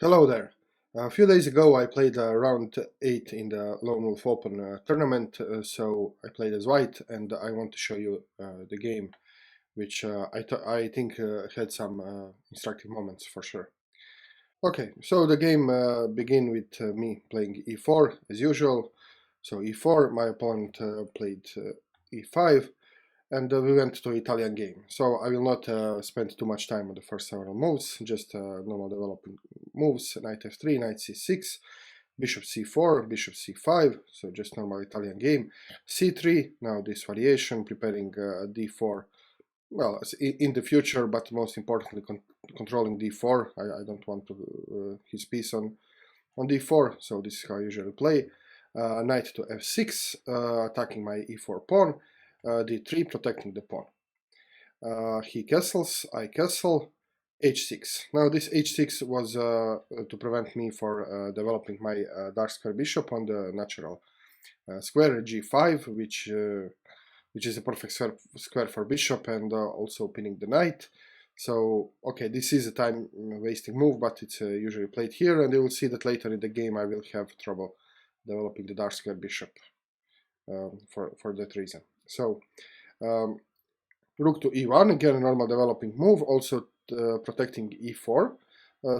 Hello there. A few days ago I played round 8 in the LoneWolf Open tournament, so I played as white and I want to show you the game, which I think had some instructive moments for sure. Okay, so the game began with me playing e4 as usual. So e4, my opponent played e5, and we went to Italian game. So I will not spend too much time on the first several moves, just normal developing moves: knight f3, knight c6, bishop c4, bishop c5, so just normal Italian game. c3, now this variation, preparing d4, well, in the future, but most importantly controlling d4. I don't want to his piece on d4, so this is how I usually play. Knight to f6, attacking my e4 pawn, d3, protecting the pawn. He castles, I castle, h6. Now this h6 was to prevent me for developing my dark square bishop on the natural square g5, which is a perfect square for bishop, and also pinning the knight. So, okay, this is a time-wasting move, but it's usually played here, and you will see that later in the game I will have trouble developing the dark square bishop for that reason. So, rook to e1, again a normal developing move, also protecting e4.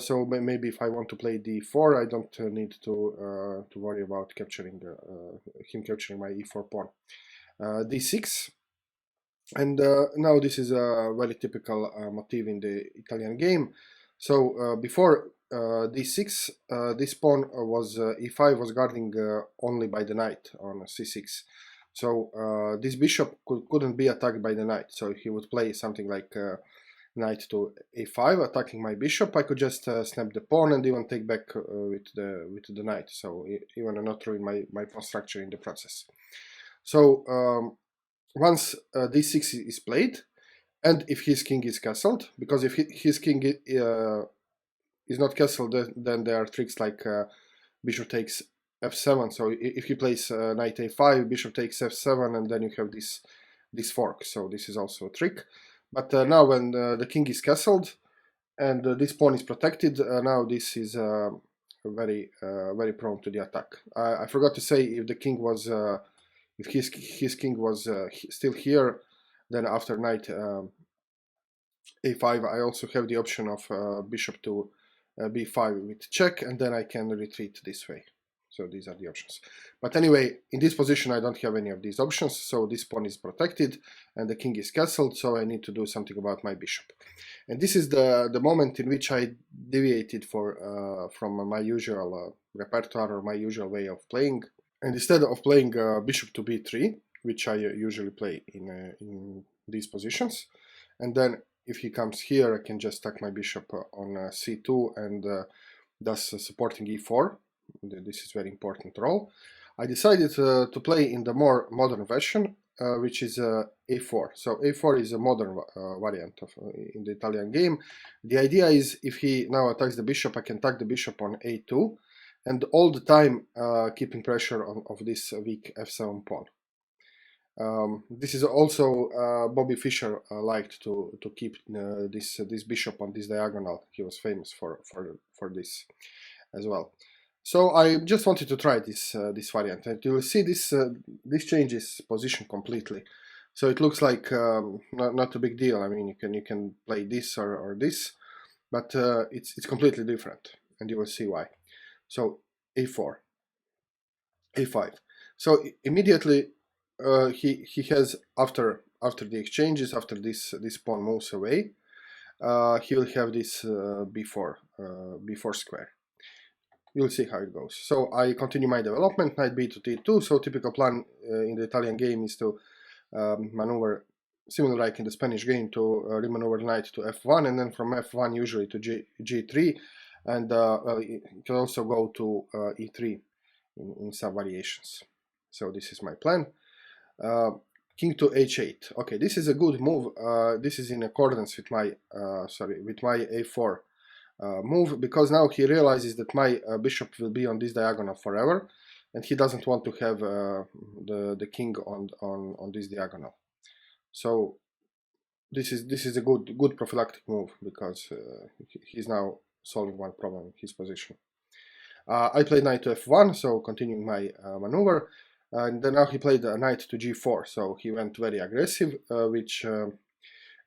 So maybe if I want to play d4, I don't need to worry about capturing him capturing my e4 pawn. d6, and now this is a very typical motif in the Italian game. So before d6, this pawn was e5 was guarding only by the knight on c6. So this bishop couldn't be attacked by the knight. So if he would play something like knight to a5, attacking my bishop, I could just snap the pawn and even take back with the knight. So even not ruin my pawn structure in the process. So once d6 is played, and if his king is castled, because if his king is not castled, then there are tricks like bishop takes f7. So if he plays knight a5, bishop takes f7, and then you have this fork. So this is also a trick. But now when the king is castled and this pawn is protected, now this is very prone to the attack. I forgot to say, if the king was if his king was still here, then after knight a5, I also have the option of bishop to b5 with check, and then I can retreat this way. So these are the options. But anyway, in this position I don't have any of these options, so this pawn is protected and the king is castled, so I need to do something about my bishop. And this is the moment in which I deviated from my usual repertoire or my usual way of playing. And instead of playing bishop to b3, which I usually play in these positions, and then if he comes here, I can just stack my bishop on c2 and thus supporting e4. This is very important role. I decided to play in the more modern version, which is a4. So a4 is a modern variant of in the Italian game. The idea is, if he now attacks the bishop, I can attack the bishop on a2, and all the time keeping pressure of this weak f7 pawn. This is also Bobby Fischer liked to keep this bishop on this diagonal. He was famous for this as well. So I just wanted to try this variant, and you will see this changes position completely. So it looks like not a big deal. I mean, you can play this or this, but it's completely different, and you will see why. So a4, a5. So immediately he has, after the exchanges, after this pawn moves away, he will have this b4 square. You'll see how it goes. So I continue my development, knight b to t2. So typical plan in the Italian game is to maneuver, similar like in the Spanish game, to remaneuver knight to f1, and then from f1 usually to g3, and well, you can also go to e3 in some variations. So this is my plan. King to h8. Okay, this is a good move. This is in accordance with my with my a4 move, because now he realizes that my bishop will be on this diagonal forever, and he doesn't want to have the king on this diagonal. So this is a good prophylactic move, because he's now solving one problem in his position. I played knight to f1, so continuing my maneuver, and then now he played knight to g4, so he went very aggressive, which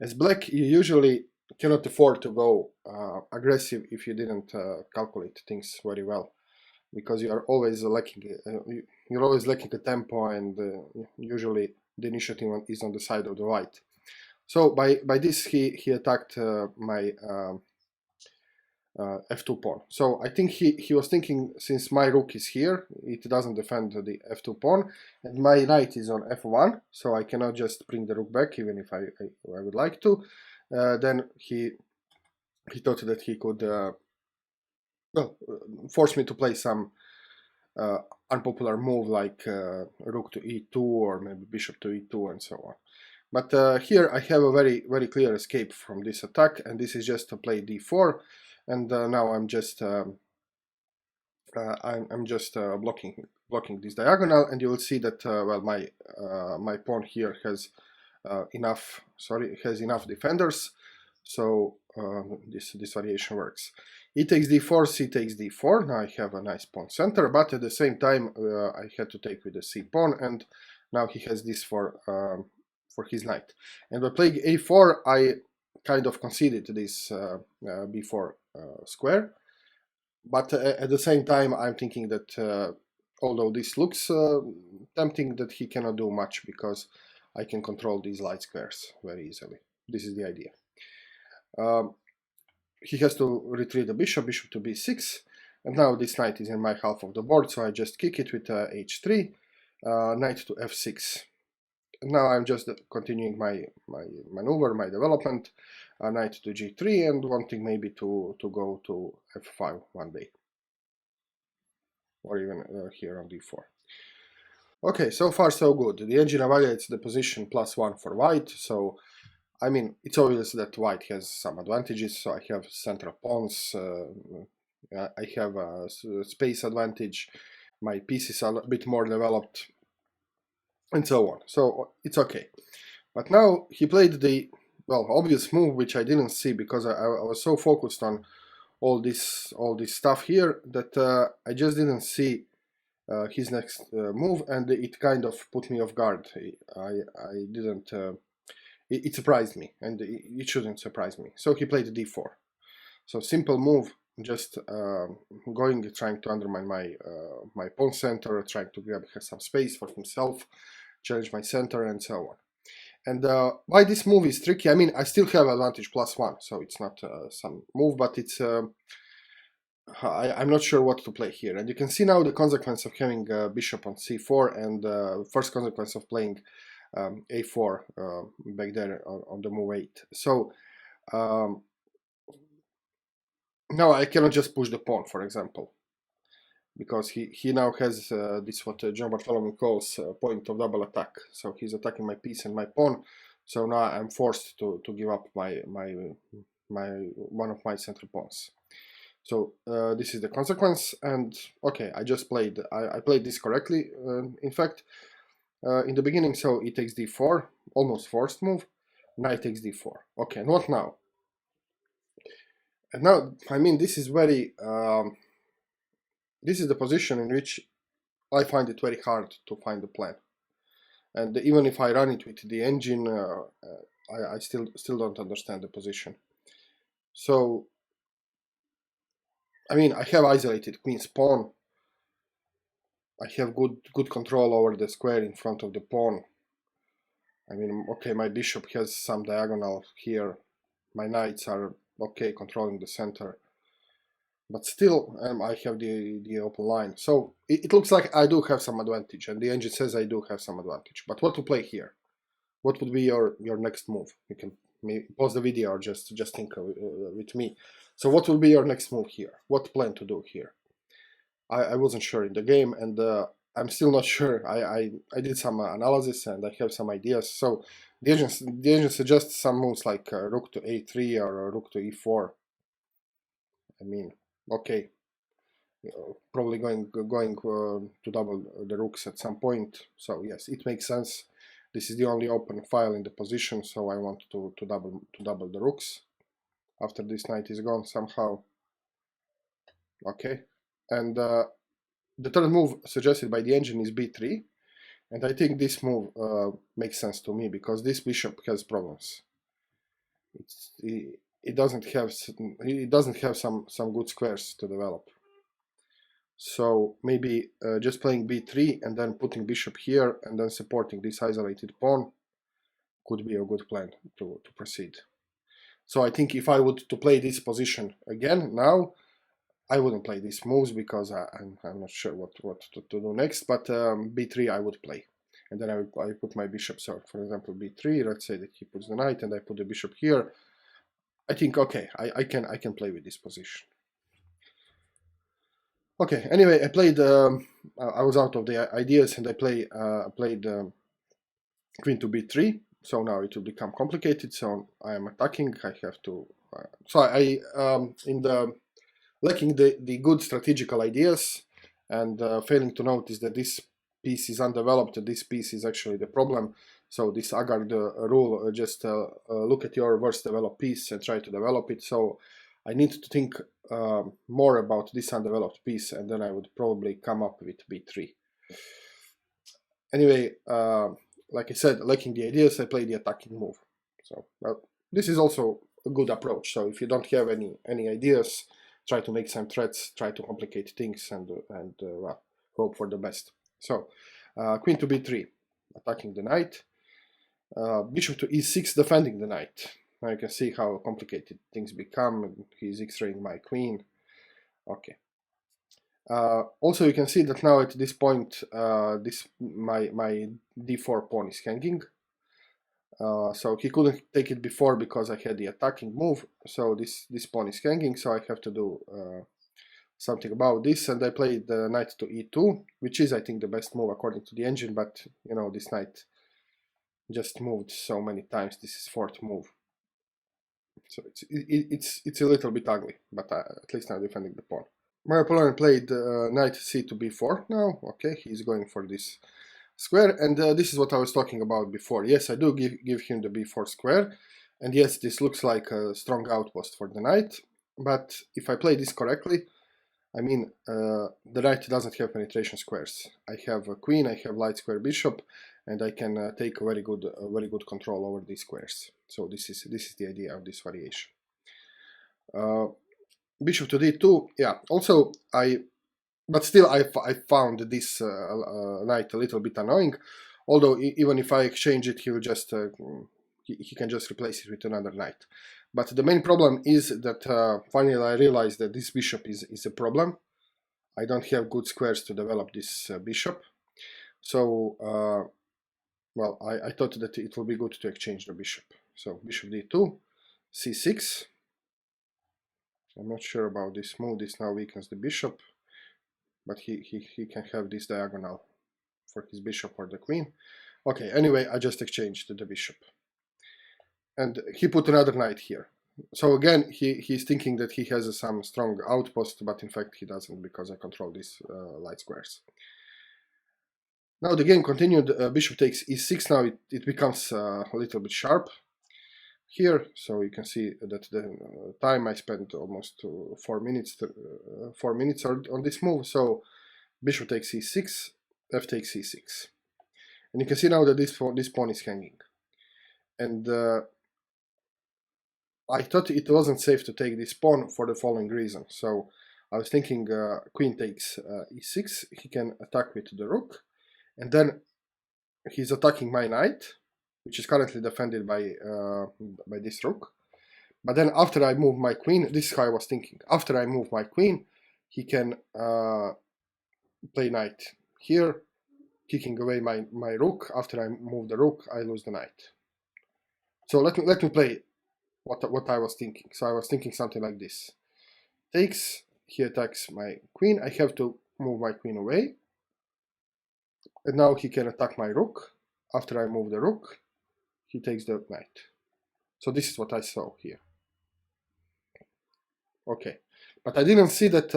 as black you usually cannot afford to go aggressive if you didn't calculate things very well, because you are always lacking you're always lacking a tempo, and usually the initiative is on the side of the white. So by this he attacked my f2 pawn. So I think he was thinking, since my rook is here, it doesn't defend the f2 pawn, and my knight is on f1, so I cannot just bring the rook back even if I would like to. Then he thought that he could force me to play some unpopular move like rook to e2 or maybe bishop to e2 and so on. But here I have a very clear escape from this attack, and this is just to play d4, and now I'm just blocking this diagonal, and you will see that well, my pawn here has enough defenders, so this variation works. E takes d4, c takes d4. Now I have a nice pawn center, but at the same time I had to take with the c pawn, and now he has this for his knight. And by playing a4, I kind of conceded this b4 square, but at the same time I'm thinking that although this looks tempting, that he cannot do much because I can control these light squares very easily. This is the idea. He has to retreat the bishop to b6, and now this knight is in my half of the board, so I just kick it with h3, knight to f6. Now I'm just continuing my maneuver, my development, knight to g3, and wanting maybe to go to f5 one day, or even here on d4. Okay, so far so good. The engine evaluates the position +1 for white, so I mean, it's obvious that white has some advantages. So I have central pawns, I have a space advantage, my pieces are a bit more developed, and so on. So it's okay. But now he played the, well, obvious move, which I didn't see because I was so focused on all this stuff here that I just didn't see his next move, and it kind of put me off guard. I didn't. It surprised me, and it shouldn't surprise me. So he played d4. So simple move, just trying to undermine my pawn center, trying to grab some space for himself, challenge my center, and so on. And why this move is tricky, I mean, I still have advantage +1, so it's not some move, but it's I'm not sure what to play here. And you can see now the consequence of having bishop on c4, and first consequence of playing a4 back there on the move 8. So now I cannot just push the pawn, for example, because he now has this what John Bartholomew calls point of double attack. So he's attacking my piece and my pawn. So now I'm forced to give up my one of my central pawns. So this is the consequence, and okay, I just played I played this correctly. In fact, in the beginning, so e takes d4, almost forced move. Knight takes d4. Okay, and what now? And now, I mean, this is very this is the position in which I find it very hard to find the plan. And even if I run it with the engine, I still don't understand the position. So, I mean, I have isolated queen's pawn. I have good control over the square in front of the pawn. I mean, okay, my bishop has some diagonal here. My knights are okay controlling the center. But still, I have the open line. So it looks like I do have some advantage, and the engine says I do have some advantage. But what to play here? What would be your next move? You can pause the video or just think with me. So what will be your next move here? What plan to do here? I wasn't sure in the game, and I'm still not sure. I did some analysis and I have some ideas. So the engine suggests some moves like rook to a3 or rook to e4. I mean, okay, probably going to double the rooks at some point. So yes, it makes sense. This is the only open file in the position, so I want to double the rooks after this knight is gone somehow. Okay, and the third move suggested by the engine is b3, and I think this move makes sense to me because this bishop has problems. It doesn't have some good squares to develop. So maybe just playing b3 and then putting bishop here and then supporting this isolated pawn could be a good plan to proceed. So I think if I would to play this position again now, I wouldn't play these moves because I'm not sure what to do next, but b3 I would play. And then I put my bishop, so for example b3, let's say that he puts the knight and I put the bishop here. I think, okay, I can play with this position. Okay, anyway, I played, I was out of the ideas and I played queen to b3, so now it will become complicated, so I am attacking, I have to, so I, in the lacking the good strategical ideas and failing to notice that this piece is undeveloped, this piece is actually the problem. So this Agard rule, just look at your worst developed piece and try to develop it. So I need to think more about this undeveloped piece, and then I would probably come up with b3. Anyway, like I said, lacking the ideas, I play the attacking move. So this is also a good approach. So if you don't have any ideas, try to make some threats, try to complicate things, and well, hope for the best. So queen to b3, attacking the knight. Bishop to e6, defending the knight. Now you can see how complicated things become. He's x-raying my queen. Okay. Also, you can see that now at this point, my d4 pawn is hanging. So he couldn't take it before because I had the attacking move. So this pawn is hanging. So I have to do something about this. And I played the knight to e2, which is, I think, the best move according to the engine. But you know, this knight just moved so many times. This is fourth move. So it's a little bit ugly, but at least I'm defending the pawn. My opponent played knight c to b4 now. Okay, he's going for this square, and this is what I was talking about before. Yes, I do give him the b4 square, and yes, this looks like a strong outpost for the knight, but if I play this correctly, I mean, the knight doesn't have penetration squares. I have a queen, I have light square bishop, and I can take a very good control over these squares. So this is the idea of this variation. Bishop to d2, yeah. Also, but still I found this knight a little bit annoying. Although even if I exchange it, he will just he can just replace it with another knight. But the main problem is that finally I realized that this bishop is a problem. I don't have good squares to develop this bishop. So, well, I thought that it will be good to exchange the bishop. So bishop d2, c6. I'm not sure about this move. This now weakens the bishop, but he can have this diagonal for his bishop or the queen. Okay, anyway, I just exchanged the bishop. And he put another knight here. So again, he's thinking that he has some strong outpost, but in fact he doesn't because I control these light squares. Now the game continued, bishop takes e6, now it becomes a little bit sharp here, so you can see that the time I spent almost 4 minutes, 4 minutes on this move. So bishop takes e6, f takes e6, and you can see now that this pawn is hanging, and I thought it wasn't safe to take this pawn for the following reason. So I was thinking queen takes e6, he can attack with the rook, and then he's attacking my knight, which is currently defended by this rook. But then after I move my queen, this is how I was thinking. After I move my queen, he can play knight here, kicking away my rook. After I move the rook, I lose the knight. So let me play what I was thinking. So I was thinking something like this. Takes, he attacks my queen. I have to move my queen away. And now he can attack my rook. After I move the rook, he takes the knight. So this is what I saw here. Okay, but I didn't see that,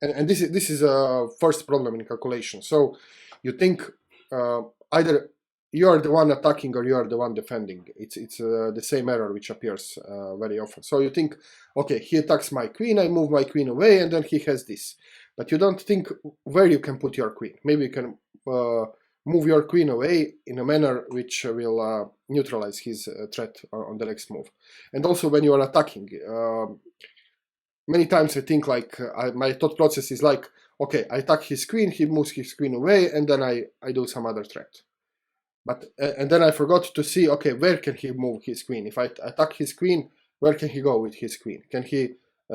and this is a first problem in calculation. So you think either you are the one attacking or you are the one defending. It's the same error which appears very often. So you think, okay, he attacks my queen, I move my queen away, and then he has this. But you don't think where you can put your queen. Maybe you can move your queen away in a manner which will neutralize his threat on the next move. And also when you are attacking, many times I think like my thought process is like, okay, I attack his queen, he moves his queen away, and then I do some other threat. But and then I forgot to see, okay, where can he move his queen? If I attack his queen, where can he go with his queen? Can he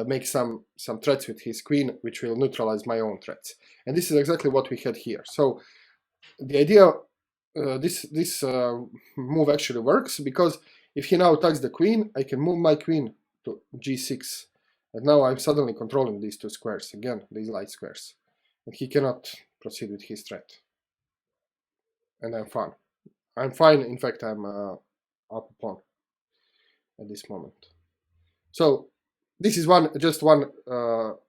make some threats with his queen, which will neutralize my own threats? And this is exactly what we had here. So the idea, this move actually works, because if he now attacks the queen, I can move my queen to g6. And now I'm suddenly controlling these two squares, again, these light squares. And he cannot proceed with his threat. And I'm fine. I'm fine, in fact, I'm up a pawn at this moment. So this is just one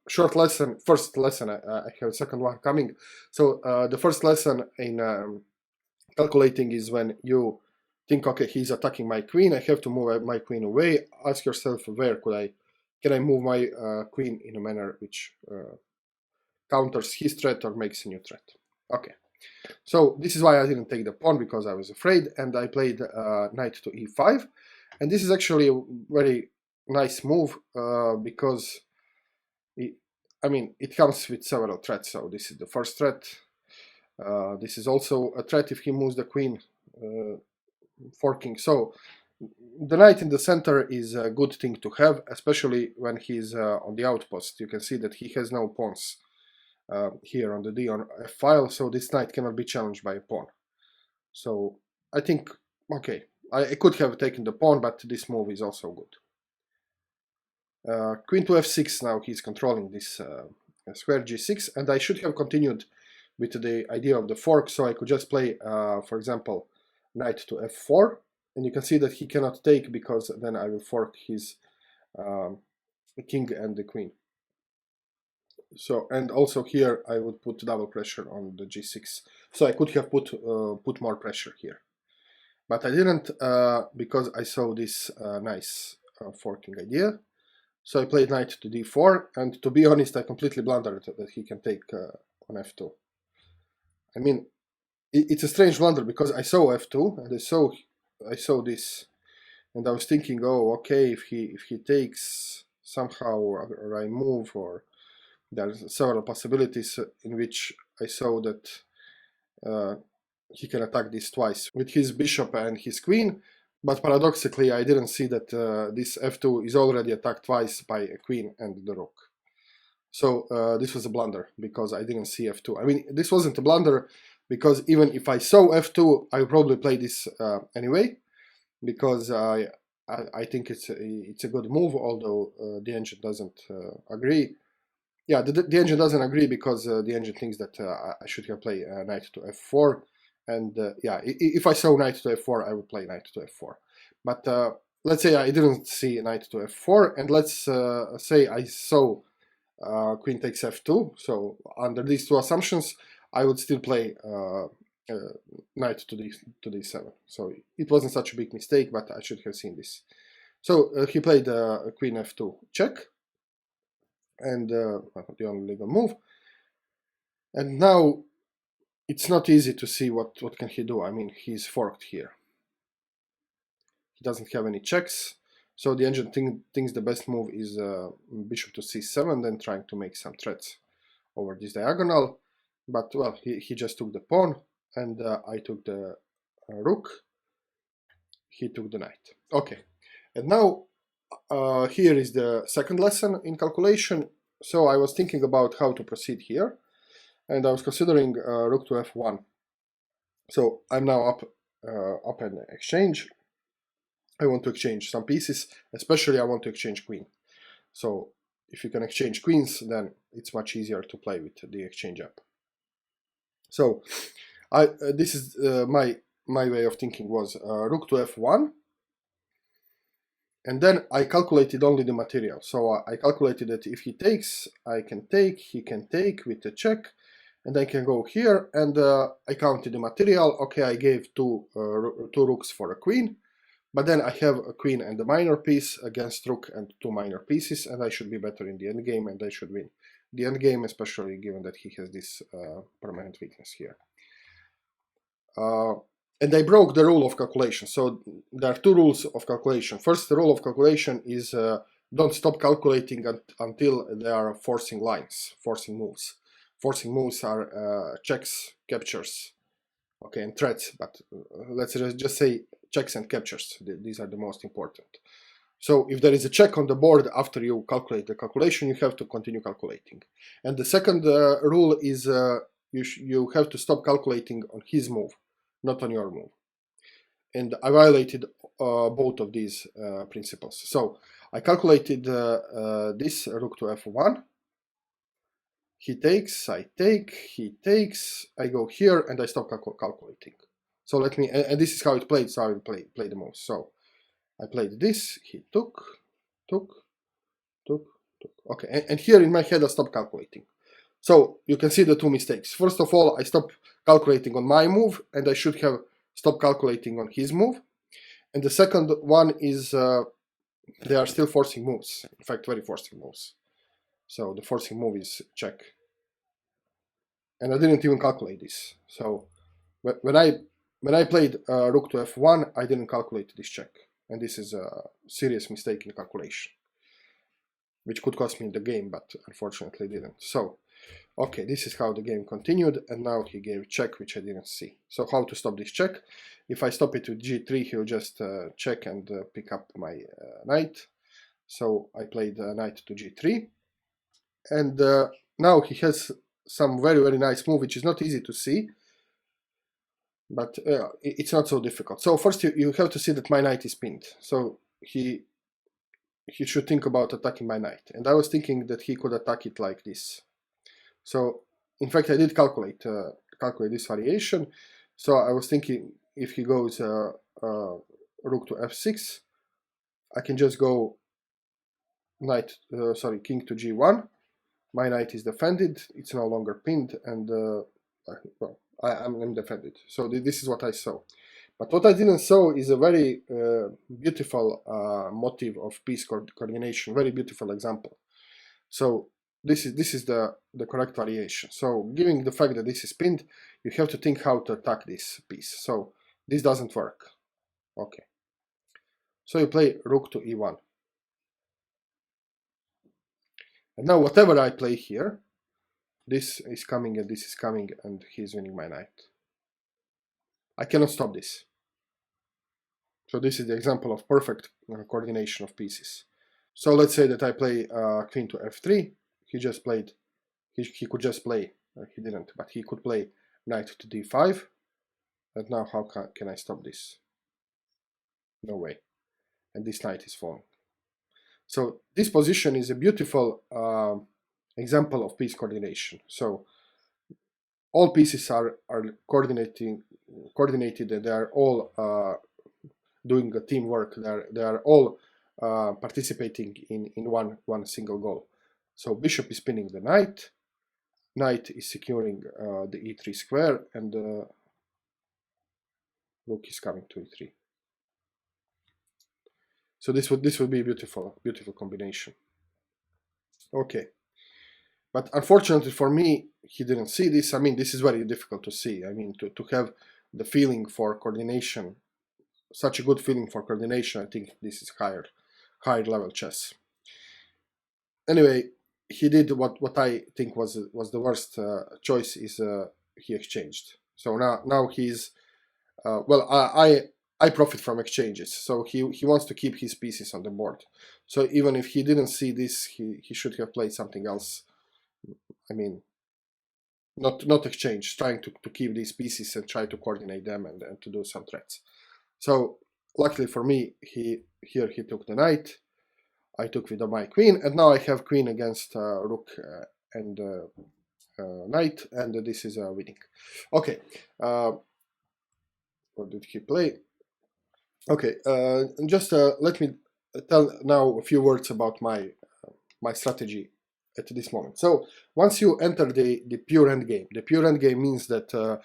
short lesson, first lesson, I have a second one coming. So the first lesson in calculating is when you think, okay, he's attacking my queen, I have to move my queen away. Ask yourself, where can I move my queen in a manner which counters his threat or makes a new threat. Okay. So this is why I didn't take the pawn, because I was afraid, and I played knight to e5. And this is actually a very nice move, because it comes with several threats. So this is the first threat. This is also a threat if he moves the queen, forking. So the knight in the center is a good thing to have, especially when he's on the outpost. You can see that he has no pawns here on the d on f file, so this knight cannot be challenged by a pawn. So I think, okay, I could have taken the pawn, but this move is also good. Queen to f6, now he's controlling this square g6, and I should have continued with the idea of the fork, so I could just play, for example, knight to f4, and you can see that he cannot take, because then I will fork his king and the queen. So, and also here I would put double pressure on the g6. So I could have put more pressure here. But I didn't, because I saw this nice forking idea. So I played knight to d4, and to be honest, I completely blundered that he can take on f2. I mean, it's a strange blunder, because I saw f2, and I saw this, and I was thinking, oh, okay, if he takes somehow, or I move, or there's several possibilities in which I saw that he can attack this twice with his bishop and his queen, but paradoxically I didn't see that this f2 is already attacked twice by a queen and the rook. So this was a blunder, because I didn't see f2. I mean, this wasn't a blunder, because even if I saw f2, I would probably play this anyway, because I think it's a good move, although the engine doesn't agree. Yeah, the engine doesn't agree, because the engine thinks that I should have played knight to f4, and yeah, if I saw knight to f4, I would play knight to f4. But let's say I didn't see knight to f4, and let's say I saw queen takes f2. So under these two assumptions, I would still play knight to d7. So it wasn't such a big mistake, but I should have seen this. So he played queen f2 check, and the only legal move. And now it's not easy to see what can he do. I mean, he's forked here. He doesn't have any checks, so the engine thinks the best move is bishop to c7, then trying to make some threats over this diagonal. But well, he just took the pawn, and I took the rook. He took the knight. Okay, and now here is the second lesson in calculation. So I was thinking about how to proceed here, and I was considering rook to f1. So I'm now up in exchange. I want to exchange some pieces, especially I want to exchange queen. So if you can exchange queens, then it's much easier to play with the exchange up. So this is my way of thinking was rook to f1, and then I calculated only the material. So I calculated that if he takes, I can take, he can take with a check, and I can go here, and I counted the material. Okay, I gave two rooks for a queen, but then I have a queen and a minor piece against rook and two minor pieces, and I should be better in the endgame, and I should win the endgame, especially given that he has this permanent weakness here. And I broke the rule of calculation. So there are two rules of calculation. First, the rule of calculation is don't stop calculating until they are forcing lines, forcing moves. Forcing moves are checks, captures, okay, and threats, but let's just say checks and captures. These are the most important. So if there is a check on the board after you calculate the calculation, you have to continue calculating. And the second rule is you have to stop calculating on his move, not on your move. And I violated both of these principles. So I calculated this rook to f1. He takes, I take, he takes, I go here, and I stop calculating. So let me, and this is how it played, so I will play the moves. So I played this, he took. Okay, and here in my head I stopped calculating. So you can see the two mistakes. First of all, I stopped calculating on my move, and I should have stopped calculating on his move. And the second one is they are still forcing moves. In fact, very forcing moves. So the forcing move is check. And I didn't even calculate this. So when I played rook to f1, I didn't calculate this check. And this is a serious mistake in calculation, which could cost me the game, but unfortunately didn't. So, okay, this is how the game continued, and now he gave check, which I didn't see. So how to stop this check? If I stop it with g3, he'll just check and pick up my knight. So I played knight to g3, and now he has some very, very nice move, which is not easy to see, but it's not so difficult. So first you have to see that my knight is pinned. So he should think about attacking my knight. And I was thinking that he could attack it like this. So in fact I did calculate this variation. So I was thinking if he goes rook to f6, I can just go king to g1. My knight is defended, it's no longer pinned, and well, I'm defended. So this is what I saw. But what I didn't saw is a very beautiful motive of piece coordination, very beautiful example. So this is the correct variation. So given the fact that this is pinned, you have to think how to attack this piece. So this doesn't work. Okay. So you play rook to e1. And now whatever I play here, this is coming and this is coming, and he's winning my knight. I cannot stop this. So this is the example of perfect coordination of pieces. So let's say that I play queen to f3. He just played, he could just play, he didn't, but he could play knight to d5. And now how can I stop this? No way. And this knight is falling. So this position is a beautiful example of piece coordination. So all pieces are coordinated, and they are all doing a teamwork. They are all participating in one single goal. So bishop is pinning the knight. Knight is securing the e3 square, and rook is coming to e3. So this would be a beautiful combination. Okay, but unfortunately for me, he didn't see this. I mean, this is very difficult to see. I mean, to have the feeling for coordination, such a good feeling for coordination, I think this is higher level chess. Anyway, he did what I think was the worst choice, is he exchanged. So now he's well, I profit from exchanges. So he wants to keep his pieces on the board. So even if he didn't see this, he should have played something else. I mean, not exchange, trying to keep these pieces and try to coordinate them and to do some threats. So luckily for me, he took the knight. I took with my queen, and now I have queen against rook and knight, and this is winning. Okay, what did he play? Okay, just let me tell now a few words about my strategy at this moment. So once you enter the pure endgame, the pure endgame means that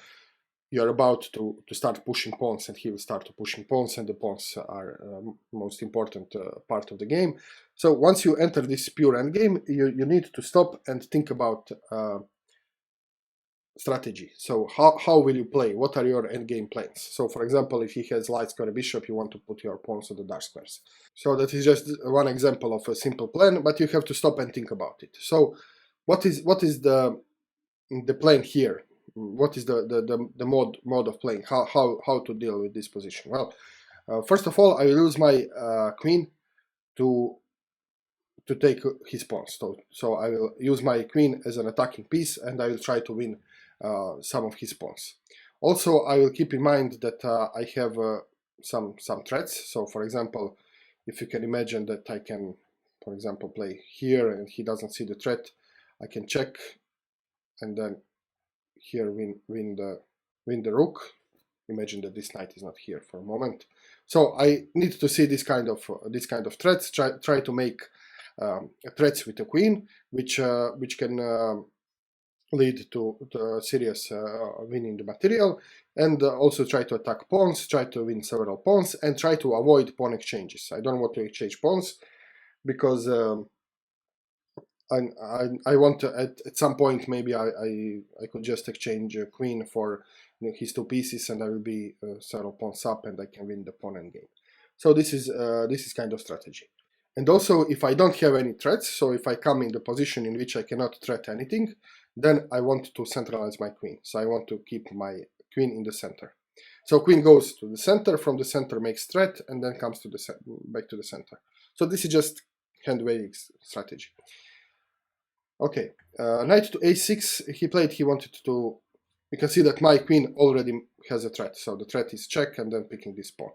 you're about to start pushing pawns, and he will start pushing pawns, and the pawns are most important part of the game. So once you enter this pure endgame, you need to stop and think about strategy. So how will you play? What are your endgame plans? So for example, if he has light square bishop, you want to put your pawns on the dark squares. So that is just one example of a simple plan, but you have to stop and think about it. So what is the plan here? What is the mode of playing? How to deal with this position? Well, first of all, I will use my queen to take his pawns. So I will use my queen as an attacking piece, and I will try to win some of his pawns. Also, I will keep in mind that I have some threats. So for example, if you can imagine that I can, for example, play here and he doesn't see the threat, I can check and then here win the rook. Imagine that this knight is not here for a moment. So I need to see this kind of threats. Try to make threats with the queen, which can lead to serious winning the material, and also try to attack pawns, try to win several pawns, and try to avoid pawn exchanges. I don't want to exchange pawns because I want to at some point maybe I could just exchange a queen for his two pieces, and I will be several pawns up, and I can win the pawn endgame. So this is kind of strategy. And also, if I don't have any threats, so if I come in the position in which I cannot threat anything, then I want to centralize my queen. So I want to keep my queen in the center. So queen goes to the center, from the center makes threat, and then comes to the back to the center. So this is just hand waving strategy. Okay, knight to a6 he wanted to, you can see that my queen already has a threat, so the threat is check and then picking this pawn.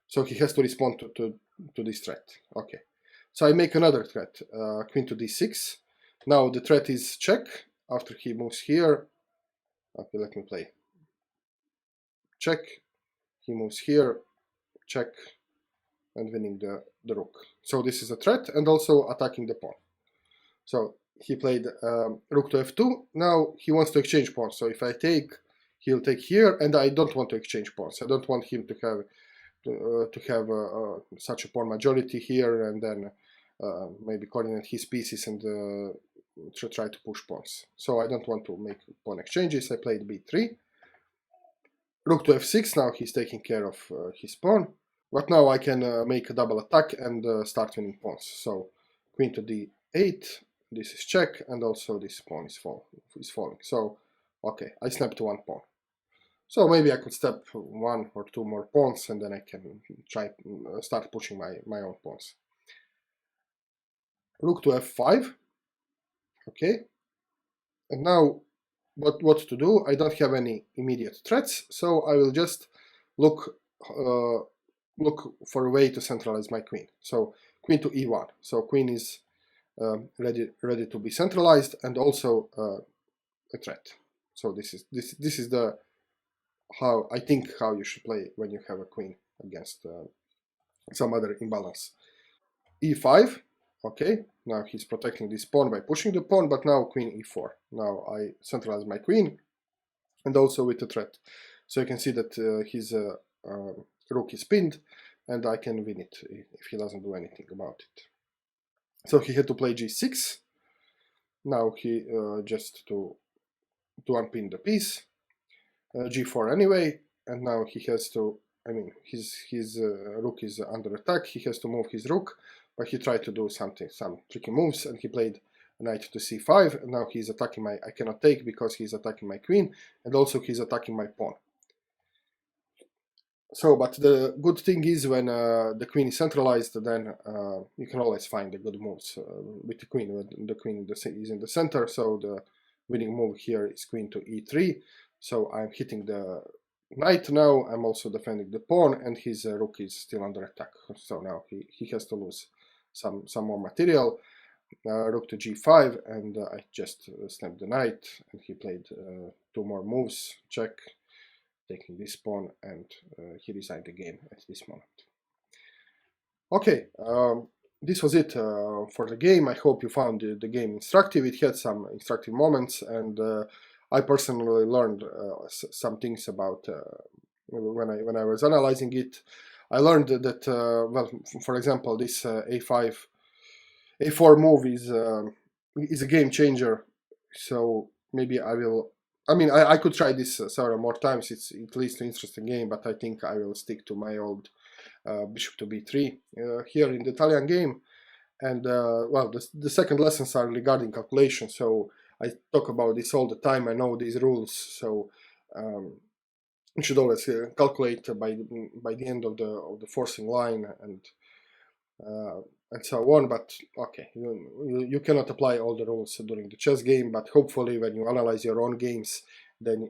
So he has to respond to this threat. Okay, so I make another threat, queen to d6. Now the threat is check, after he moves here, okay, let me play. Check, he moves here, check, and winning the rook. So this is a threat and also attacking the pawn. So he played rook to f2. Now he wants to exchange pawns. So if I take, he'll take here, and I don't want to exchange pawns. I don't want him to have such a pawn majority here, and then maybe coordinate his pieces and try to push pawns. So I don't want to make pawn exchanges. I played b3. Rook to f6. Now he's taking care of his pawn. But now I can make a double attack and start winning pawns. So queen to d8. This is check, and also this pawn is falling. So, okay, I snapped one pawn. So maybe I could step one or two more pawns, and then I can try start pushing my own pawns. Rook to f5. Okay. And now, what to do? I don't have any immediate threats, so I will just look for a way to centralize my queen. So queen to e1. So queen is ready to be centralized, and also a threat. So this is the how I think how you should play when you have a queen against some other imbalance. e5. Okay, now he's protecting this pawn by pushing the pawn, but now queen e4. Now I centralize my queen, and also with a threat. So you can see that his rook is pinned, and I can win it if he doesn't do anything about it. So he had to play g6. Now he just to unpin the piece, g4 anyway, and now he has to, I mean, his rook is under attack, he has to move his rook, but he tried to do some tricky moves, and he played knight to c5, and now he's attacking I cannot take because he's attacking my queen, and also he's attacking my pawn. So, but the good thing is when the queen is centralized, then you can always find the good moves with the queen. When the queen is in the center, so the winning move here is queen to e3. So I'm hitting the knight now, I'm also defending the pawn, and his rook is still under attack. So now he has to lose some more material. Rook to g5, and I just snapped the knight, and he played two more moves, check, taking this pawn, and he resigned the game at this moment. Okay, this was it for the game. I hope you found the game instructive. It had some instructive moments, and I personally learned some things about when I was analyzing it. I learned that well, for example, this A4 move is a game changer. So maybe I will. I mean, I could try this several more times. It's at least an interesting game, but I think I will stick to my old bishop to b3 here in the Italian game. And well, the second lessons are regarding calculation. So I talk about this all the time. I know these rules. So you should always calculate by the end of the forcing line and so on. But okay, you cannot apply all the rules during the chess game. But hopefully, when you analyze your own games, then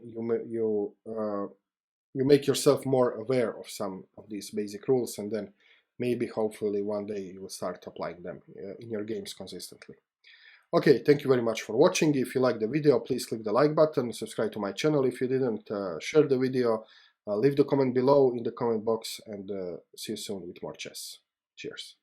you make yourself more aware of some of these basic rules, and then maybe hopefully one day you will start applying them in your games consistently. Okay, thank you very much for watching. If you liked the video, please click the like button, subscribe to my channel if you didn't, share the video, leave the comment below in the comment box, and see you soon with more chess. Cheers.